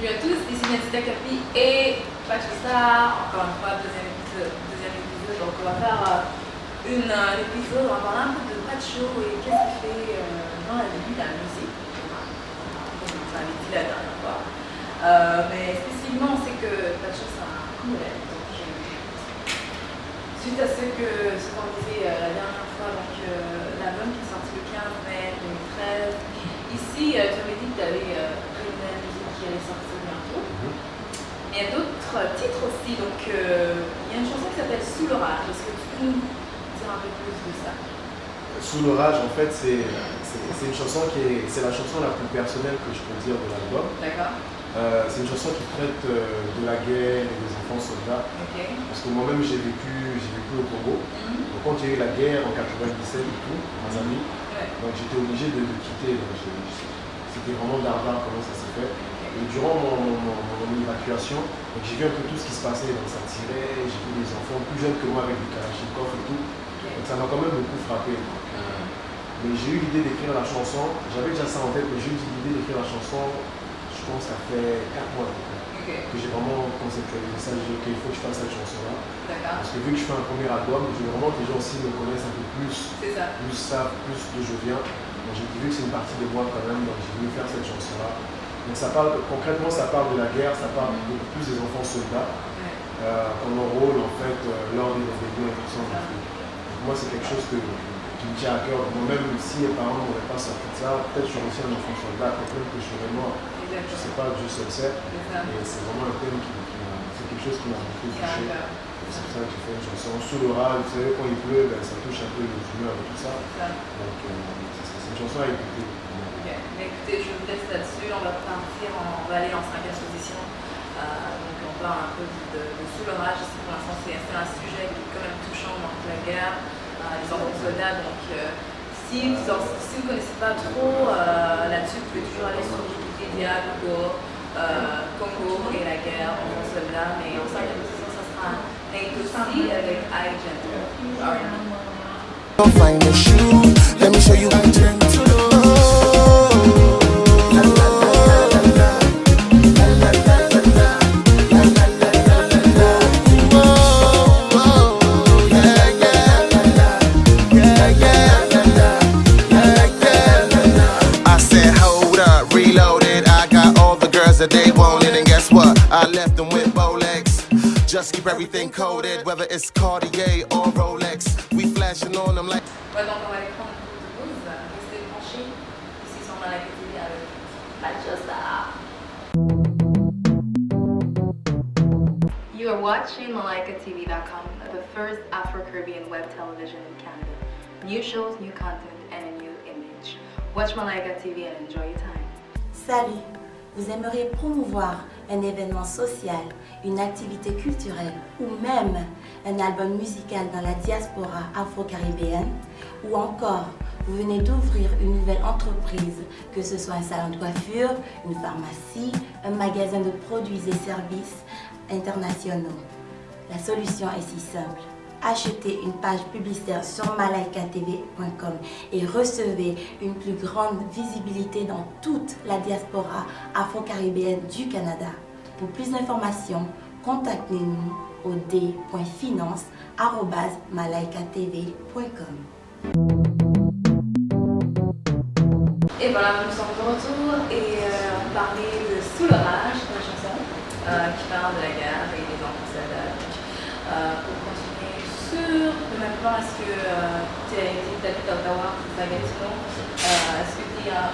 à tous, ici Natita Capi et Pachusa. Encore une fois, deuxième épisode. Donc on va faire un épisode, on va parler un peu de Pacho et qu'est-ce qu'il fait dans la vie de la musique. Comme je vous l'avais dit la dernière fois. Mais spécifiquement, on sait que Pacho c'est un Congolais. Donc suite à ce qu'on disait la dernière fois, donc l'album qui est sorti le 15 mai 2013. Ici, tu m'avais dit que tu avais prévu la musique qui allait sortir bientôt. Mais il y a d'autres titres aussi. Donc, il y a une chanson qui s'appelle Sous l'orage. Est-ce que tu peux nous dire un peu plus de ça? Sous l'orage, en fait, c'est une chanson c'est la chanson la plus personnelle que je peux dire de l'album. D'accord. C'est une chanson qui traite de la guerre et des enfants soldats. Okay. Parce que moi-même, j'ai vécu au Congo. Donc, quand il y a eu la guerre en 97 et tout, en Zambie, donc j'étais obligé de quitter. C'était vraiment barbare comment ça s'est fait. Et durant mon évacuation, j'ai vu un peu tout ce qui se passait. Donc ça tirait, j'ai vu des enfants plus jeunes que moi avec des kalachnikovs et tout. Donc ça m'a quand même beaucoup frappé. Mais j'ai eu l'idée d'écrire la chanson. J'avais déjà ça en tête, mais j'ai eu l'idée d'écrire la chanson, je pense que ça fait 4 mois que j'ai vraiment conceptualisé ça. J'ai dit ok, il faut que je fasse cette chanson-là. Parce que vu que je fais un premier album, je veux vraiment que les gens aussi me connaissent un peu plus. C'est ça. Plus savent plus d'où je viens. Donc j'ai vu que c'est une partie de moi quand même, donc j'ai voulu faire cette chanson-là. Donc ça parle, concrètement, ça parle de la guerre, ça parle beaucoup plus des enfants soldats, qu'on enrôle en fait lors des événements et tout ça. Donc moi c'est quelque chose qui me tient à cœur. Moi-même, si mes parents n'auraient pas sorti de ça, peut-être je serais aussi un enfant soldat, peut-être que je serais mort. Je ne sais pas, Dieu seul sait. Et c'est vraiment un thème c'est quelque chose qui m'a beaucoup touché. C'est pour ça que j'ai fait une chanson Sous l'orage. Vous savez, quand il pleut, ça touche un peu les humeurs et tout ça. Donc c'est une chanson à écouter. Mais écoutez, je vous laisse là-dessus. On va aller en 5e position. Donc on parle un peu de Sous l'orage. Ici pour l'instant, c'est un sujet qui est quand même touchant dans la guerre, les enfants soldats. Donc si vous ne connaissez pas trop là-dessus, vous pouvez toujours aller sur Wikipédia, Google, Congo et la guerre, enfants soldats. Mais en 5e position, ça sera Nate aussi avec I Gentle. Find the shoe, let me show you how to turn to that they wanted, and guess what? I left them with Bolex. Just keep everything coded, whether it's Cartier or Rolex. We flashing on them like. Ouais, donc on va aller prendre une pause, rester branchés ici sur Malaika TV avec Pachusa. You are watching MalaikaTV.com, the first Afro-Caribbean web television in Canada. New shows, new content, and a new image. Watch Malaika TV and enjoy your time. Salut! Vous aimeriez promouvoir un événement social, une activité culturelle ou même un album musical dans la diaspora afro-caribéenne? Ou encore, vous venez d'ouvrir une nouvelle entreprise, que ce soit un salon de coiffure, une pharmacie, un magasin de produits et services internationaux. La solution est si simple. Achetez une page publicitaire sur malaikatv.com et recevez une plus grande visibilité dans toute la diaspora afro-caribéenne du Canada. Pour plus d'informations, contactez-nous au d.finance@malaikatv.com. Et voilà, nous sommes de retour et on parlait de Sous l'orage, la chanson qui parle de la guerre et des enfants soldats. Pour continuer sur le même plan, est-ce que tu habites à Ottawa, à Gatineau? Est-ce qu'il y a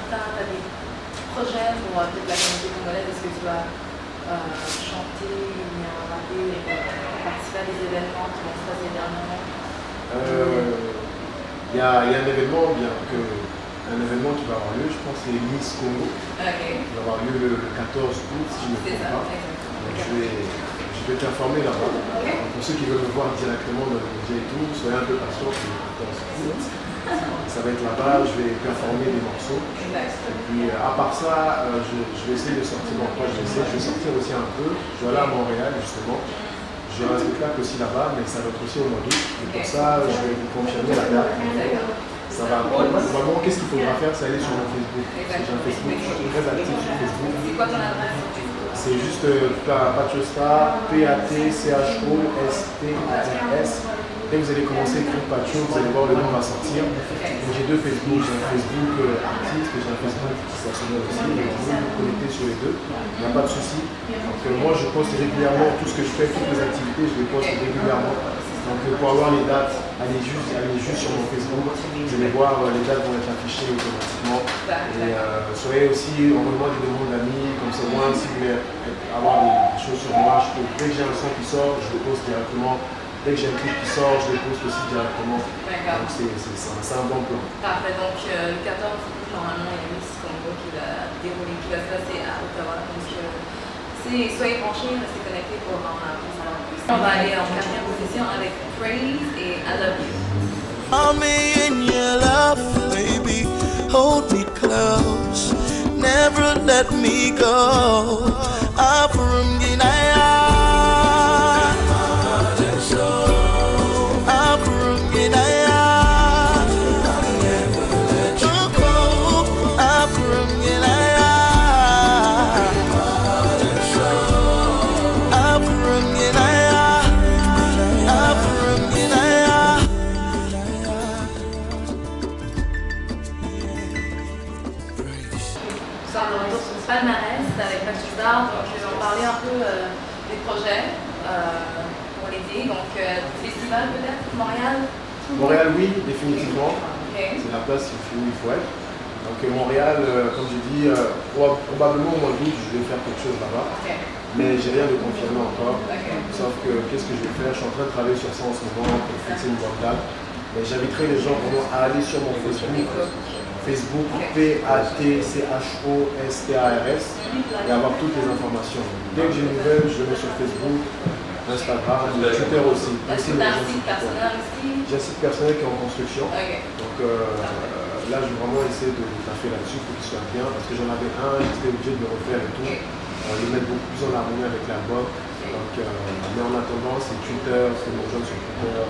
t'as des projets pour peut-être la communauté congolaise? Est-ce que tu vas chanter ou bien rapper et participer à des événements qui vont se passer dernièrement? Il y a un événement qui va avoir lieu, je pense que c'est Miss Congo. Qui va avoir lieu le 14 août, si je ne me trompe pas. Donc je vais t'informer là-bas. Pour ceux qui veulent me voir directement dans le média et tout, soyez un peu patients, c'est le 14 août. Ça va être là-bas, je vais performer des morceaux. Et puis à part ça, je vais essayer de sortir. Bon, moi je vais sortir aussi un peu. Je vais aller à Montréal justement. J'ai un spectacle aussi là-bas, mais ça va être aussi au mois d'août. Et pour ça, je vais vous confirmer la date. ça va. Vraiment, qu'est-ce qu'il faudra faire, c'est aller sur mon Facebook. Parce que j'ai un Facebook, je suis très actif sur Facebook. C'est quoi ton adresse sur Facebook? C'est juste Patchostar, P-A-T-C-H-O-S-T-A-R-S. Dès que vous allez commencer à écrire Patcho, vous allez voir le nom va sortir. Donc, j'ai deux Facebook, j'ai un Facebook artiste et j'ai un Facebook personnel aussi. Donc vous pouvez vous connecter sur les deux, il n'y a pas de souci. Donc moi je poste régulièrement tout ce que je fais, toutes mes activités, je les poste régulièrement. Donc pour avoir les dates, allez juste sur mon Facebook, vous allez voir les dates vont être affichées automatiquement. Et soyez aussi, envoyez-moi des demandes d'amis, comme ça moi si vous voulez avoir des choses sur moi, dès que j'ai un son qui sort, je le poste directement. Dès que j'ai un clip qui sort, je le poste aussi directement. Donc c'est un bon plan. Parfait, donc le 14 août, normalement, il y a Miss Congo qui va dérouler, qui va se passer à Ottawa. Donc soyez branchés, restez connectés pour en savoir plus. On va aller en quatrième position avec Praise et I Love You. Hold me in your love, baby. Hold me close. Never let me go. palmarès avec Patchostar, donc je vais en parler un peu des projets pour l'été. Donc, festival peut-être, Montréal? Montréal, oui, définitivement. Okay. C'est la place où il faut être. Donc Montréal, comme j'ai dit, probablement au mois d'août, je vais faire quelque chose là-bas. Okay. Mais j'ai rien de confirmé encore. Okay. Sauf que qu'est-ce que je vais faire? Je suis en train de travailler sur ça en ce moment pour fixer une bonne date. Mais j'inviterai les gens vraiment à aller sur mon Facebook. Facebook, P-A-T-C-H-O-S-T-A-R-S, et avoir toutes les informations. Dès que j'ai une nouvelle, je le mets sur Facebook, Instagram, Twitter aussi. Est-ce que tu as un site personnel aussi? J'ai un site personnel qui est en construction. Okay. Donc là, je vais vraiment essayer de taffer là-dessus pour qu'il soit bien, parce que j'en avais un, j'étais obligé de le refaire et tout. Le mettre beaucoup plus en harmonie avec l'album. Donc, mais en attendant, c'est Twitter, c'est mon jeune sur Twitter,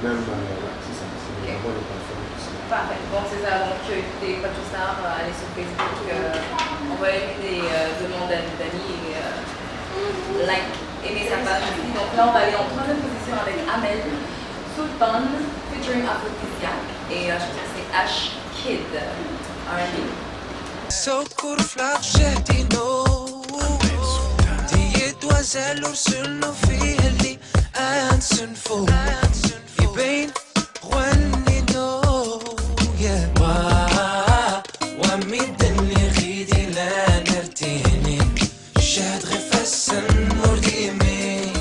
même, c'est ça, c'est vraiment les plateformes. Parfait. Bon, c'est ça. Donc, écoutez, Patchostar, allez sur Facebook, envoyez des demandes d'amis et like, aimez sa page aussi. Donc là, on va aller en troisième position avec Amel Sultan, featuring Aphrodisiac. Et je pense que c'est Ash Kid, R&B. سكر فلاجتينو دي دوازيل ورسلنا فيه اللي أنسن فوق يبين غني نو يا وميد اللي غيدي لا نرتيني شاد غفاس النور ديمي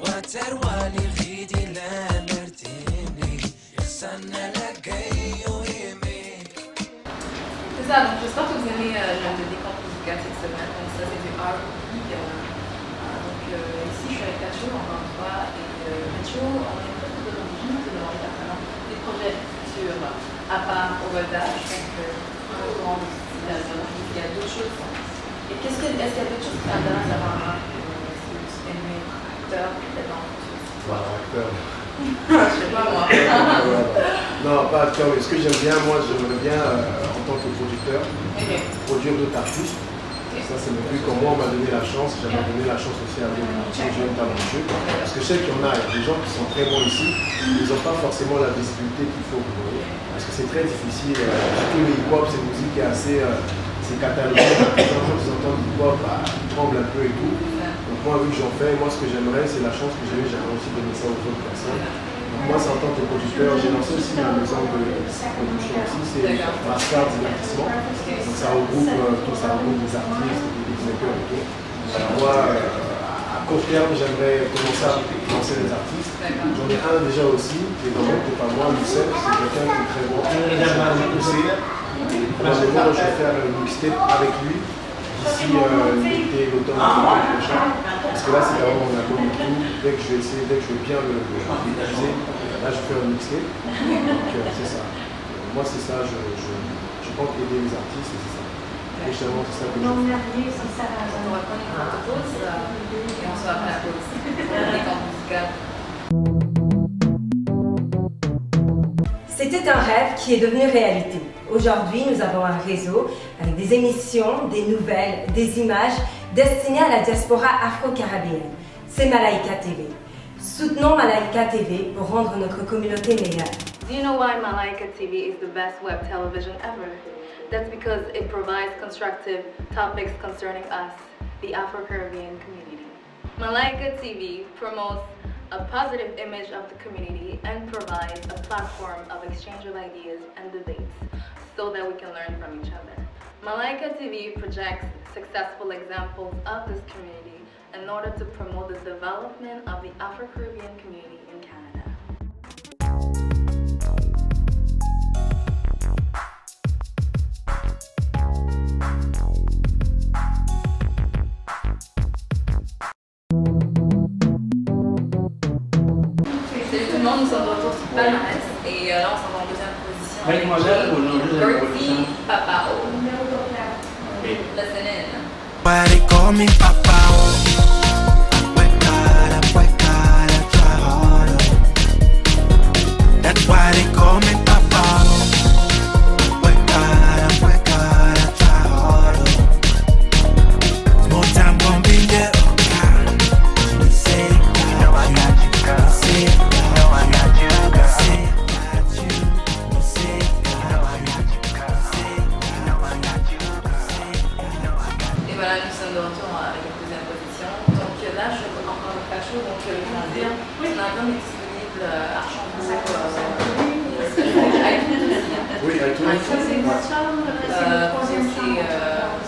وتروالي غيدي لا نرتيني يخسرنا لقيو C'est ça, donc j'espère que vous aimez le décor musical cette semaine. Donc ça c'est du R&B. Donc ici je suis avec Patcho encore une fois. Et Patcho, on est peut-être de l'origine, de demander personnellement des projets futurs à part au voltage. Donc au courant de ce qu'il y a d'autres choses. Et est-ce qu'il y a d'autres choses qui t'intéressent à voir? Est-ce que tu aimes acteur peut-être dans le futur? Voilà, acteur. Je sais pas moi. Non, pas acteur, mais ce que j'aime bien, moi j'aimerais bien en tant que producteur, produire d'autres artistes. Ça c'est mon but, comme moi on m'a donné la chance, j'aimerais donner la chance aussi à d'autres jeunes talentueux. Parce que je sais qu'il y en a, il y a des gens qui sont très bons ici, ils n'ont pas forcément la visibilité qu'il faut. Parce que c'est très difficile, surtout le hip-hop, c'est une musique qui est assez c'est catalogué, quand ils entendent du hip-hop, ils tremblent un peu et tout. Donc moi vu que j'en fais, moi ce que j'aimerais, c'est la chance que j'ai eue, j'aimerais aussi donner ça aux autres personnes. Donc moi c'est en tant que producteur, j'ai lancé aussi ma maison de production aussi, c'est Mascar Divertissement. Donc ça regroupe des artistes, des beatmakers et tout. Alors moi, à court terme, j'aimerais commencer à lancer des artistes. J'en ai un déjà aussi, qui est dans mon groupe à moi, Lucette, c'est quelqu'un qui est très bon. Probablement, je vais faire une mixtape avec lui d'ici l'été, l'automne, prochain. Parce que là, c'est vraiment mon album et tout. Dès que je vais bien le réaliser, là, je fais un mixtape. Donc, c'est ça. Moi, c'est ça, je compte aider les artistes et c'est ça. Prochainement, c'est ça que je fais. On va prendre une courte pause et on se voit après la pause. Décor musical. C'était un rêve qui est devenu réalité. Aujourd'hui, nous avons un réseau avec des émissions, des nouvelles, des images destinées à la diaspora afro-caribéenne. C'est Malaika TV. Soutenons Malaika TV pour rendre notre communauté meilleure. Do you know why Malaika TV is the best web television ever? That's because it provides constructive topics concerning us, the Afro-Caribbean community. Malaika TV promotes a positive image of the community and provides a platform of exchange of ideas and debates so that we can learn from each other. Malaika TV projects successful examples of this community in order to promote the development of the Afro-Caribbean community in Canada. Salut tout le monde, nous sommes de retour sur Palmarès et là on s'en va en deuxième position avec Bertie Papao. Listen in. Why they call me Papao? Work harder, try harder. That's why they call me Papao. Work harder, try harder. Small time gon' be there. You say you know I got you, girl. You say you know I got you, girl. You say you know I got you, girl. You know I got you, girl. Et voilà, nous sommes de retour avec la deuxième position. Donc là, je veux encore le Pacho, donc je vais vous dire, son album est disponible à Archambault, Oui, avec tout le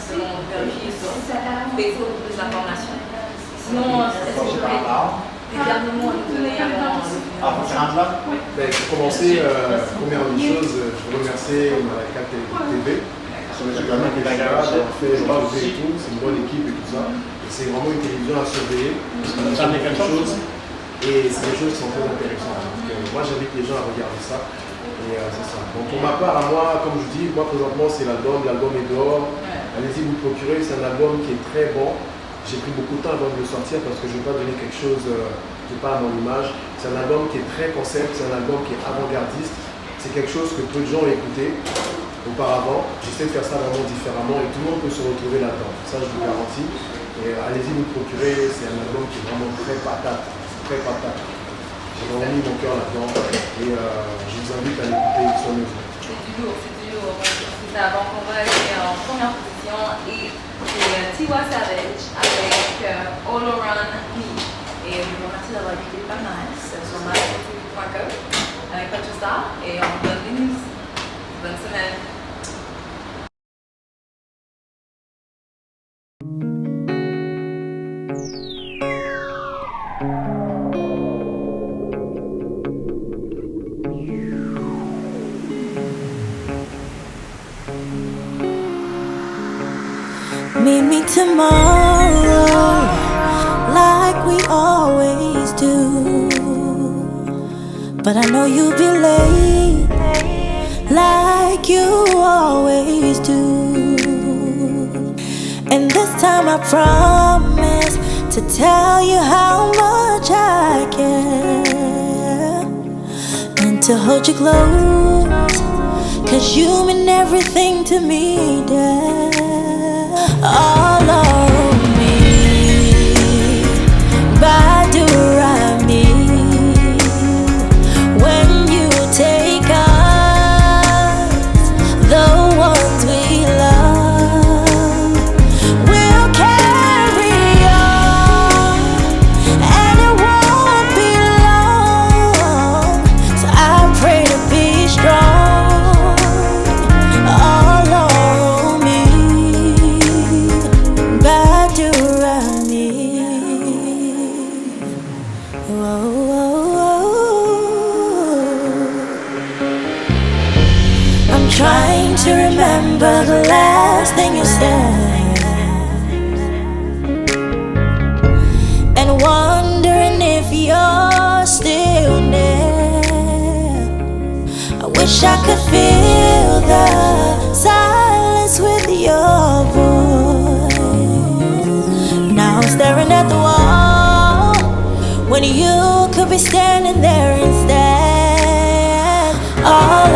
selon vérifier sur Facebook pour plus d'informations. Sinon, est-ce que j'aurais des derniers mots à nous donner avant Ben, pour commencer, première des choses, je veux remercier Malaika TV. Sur les également qui est là, d'avoir fait relever et tout, c'est une bonne équipe et tout ça. Et c'est vraiment une télévision à surveiller, parce qu'on a fait quelque chose, et c'est des choses qui sont très intéressantes. Donc, moi j'invite les gens à regarder ça, et c'est ça. Donc pour ma part, à moi, comme je dis, moi présentement c'est l'album est dehors, allez-y vous le procurer, c'est un album qui est très bon. J'ai pris beaucoup de temps avant de le sortir parce que je ne veux pas donner quelque chose qui n'est pas à mon image. C'est un album qui est très concept, c'est un album qui est avant-gardiste, c'est quelque chose que peu de gens ont écouté auparavant. J'essaie de faire ça vraiment différemment et tout le monde peut se retrouver là-dedans. Ça, je vous garantis. Et allez-y vous le procurer, c'est un album qui est vraiment très patate. Très patate. J'ai vraiment mis mon cœur là-dedans et je vous invite à l'écouter sur mesure. C'est du lourd. C'est ça. Donc on va aller en première position et c'est Tiwa Savage avec All Around Me. Et je vous remercie d'avoir écouté Palmarès sur malaika.com avec Pacho Star et on vous donne des news. Bonne semaine. Meet me tomorrow, like we always do. But I know you'll be late, like you always do. And this time I promise to tell you how much I care, and to hold you close, 'cause you mean everything to me, Dad. All of me, Badurami. When you take us, the ones we love, we'll carry on, and it won't be long. So I pray to be strong. All of me, Badurami. I'm trying to remember the last thing you said, and wondering if you're still there. I wish I could feel the silence with your voice. Now I'm staring at the wall when you could be standing there instead. All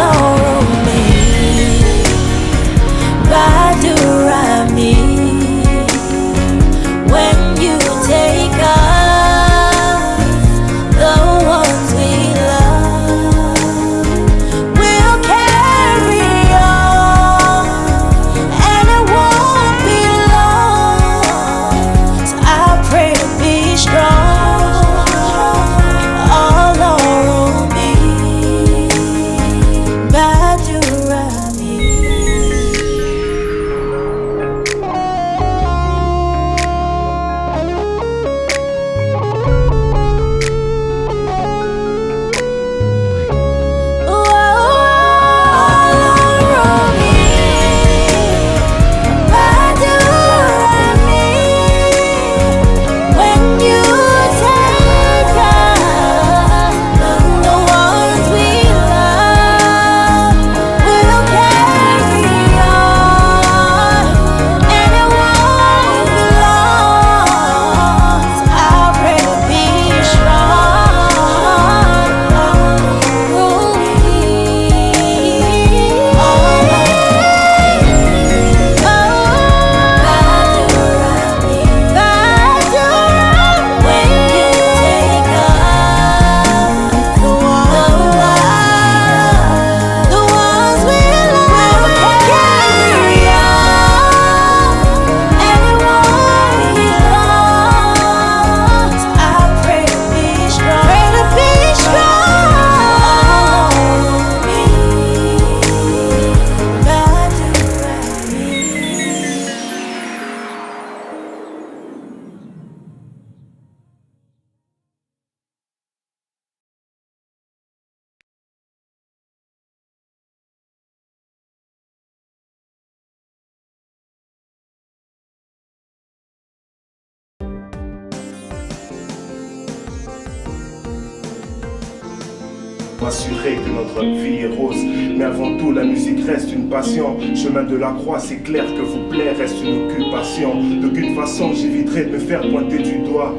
m'assurer que notre vie est rose. Mais avant tout, la musique reste une passion. Chemin de la croix, c'est clair que vous plaire reste une occupation. D'aucune façon, j'éviterai de me faire pointer du doigt.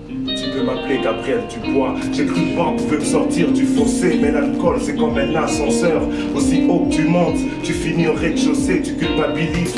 Tu peux m'appeler Gabriel Dubois. J'ai cru que boire pouvait me sortir du fossé, mais l'alcool c'est comme un ascenseur. Aussi haut que tu montes, tu finis au rez-de-chaussée, tu culpabilises.